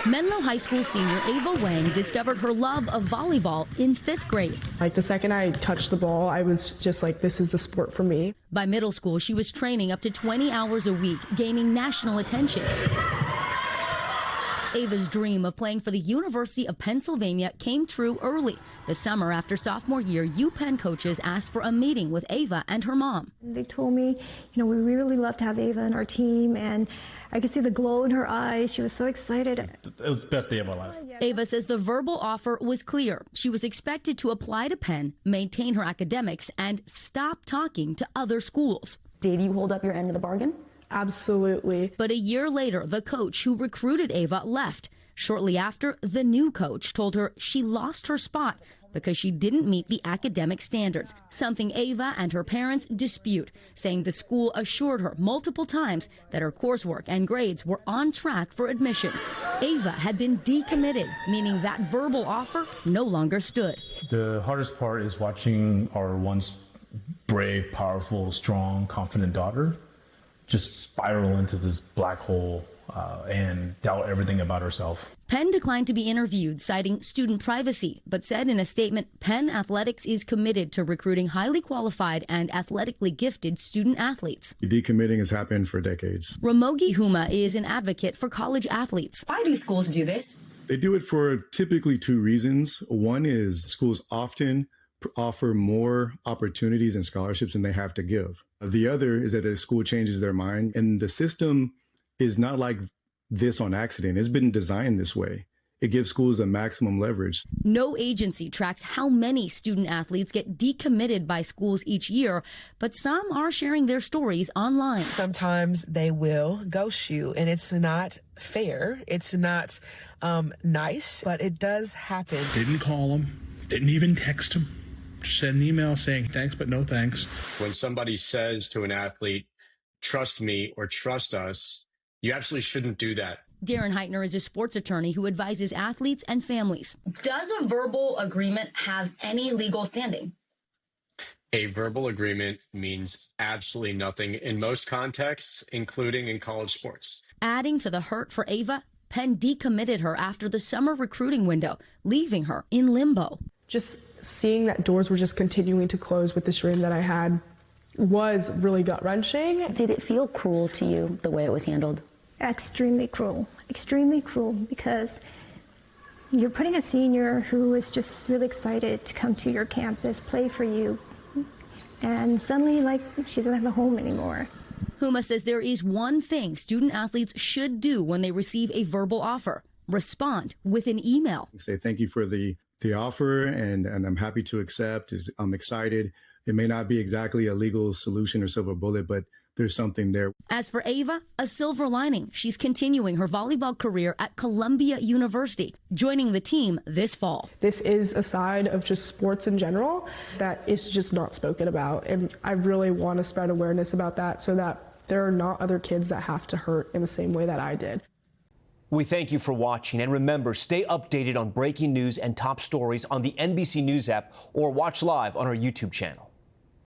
Menlo High School senior Ava Wang discovered her love of volleyball in 5th grade. Like the second I touched the ball, I was just like, this is the sport for me. By middle school, she was training up to 20 hours a week, gaining national attention. Ava's dream of playing for the University of Pennsylvania came true early. The summer after sophomore year, UPenn coaches asked for a meeting with Ava and her mom. They told me, we really love to have Ava in our team, and I could see the glow in her eyes. She was so excited. It was the best day of my life. Ava says the verbal offer was clear. She was expected to apply to Penn, maintain her academics, and stop talking to other schools. Did you hold up your end of the bargain? Absolutely. But a year later, the coach who recruited Ava left. Shortly after, the new coach told her she lost her spot because she didn't meet the academic standards, something Ava and her parents dispute, saying the school assured her multiple times that her coursework and grades were on track for admissions. Ava had been decommitted, meaning that verbal offer no longer stood. The hardest part is watching our once brave, powerful, strong, confident daughter just spiral into this black hole and doubt everything about herself. Penn declined to be interviewed, citing student privacy, but said in a statement, Penn Athletics is committed to recruiting highly qualified and athletically gifted student athletes. Decommitting has happened for decades. Ramogi Huma is an advocate for college athletes. Why do schools do this? They do it for typically two reasons. One is schools often offer more opportunities and scholarships than they have to give. The other is that a school changes their mind, and the system is not like this on accident. It's been designed this way. It gives schools the maximum leverage. No agency tracks how many student athletes get decommitted by schools each year, but some are sharing their stories online. Sometimes they will ghost you, and it's not fair. It's not nice, but it does happen. Didn't call them, didn't even text them. Just send an email saying thanks, but no thanks. When somebody says to an athlete, trust me or trust us, you absolutely shouldn't do that. Darren Heitner is a sports attorney who advises athletes and families. Does a verbal agreement have any legal standing? A verbal agreement means absolutely nothing in most contexts, including in college sports. Adding to the hurt for Ava, Penn decommitted her after the summer recruiting window, leaving her in limbo. Just seeing that doors were just continuing to close with this dream that I had was really gut-wrenching. Did it feel cruel to you, the way it was handled? Extremely cruel, because you're putting a senior who is just really excited to come to your campus, play for you, and suddenly, she doesn't have a home anymore. Huma says there is one thing student athletes should do when they receive a verbal offer: respond with an email. Say thank you for the offer, and I'm happy to accept. I'm excited. It may not be exactly a legal solution or silver bullet, but there's something there. As for Ava, a silver lining. She's continuing her volleyball career at Columbia University, joining the team this fall. This is a side of just sports in general that is just not spoken about. And I really want to spread awareness about that so that there are not other kids that have to hurt in the same way that I did. We thank you for watching, and remember, stay updated on breaking news and top stories on the NBC News app or watch live on our YouTube channel.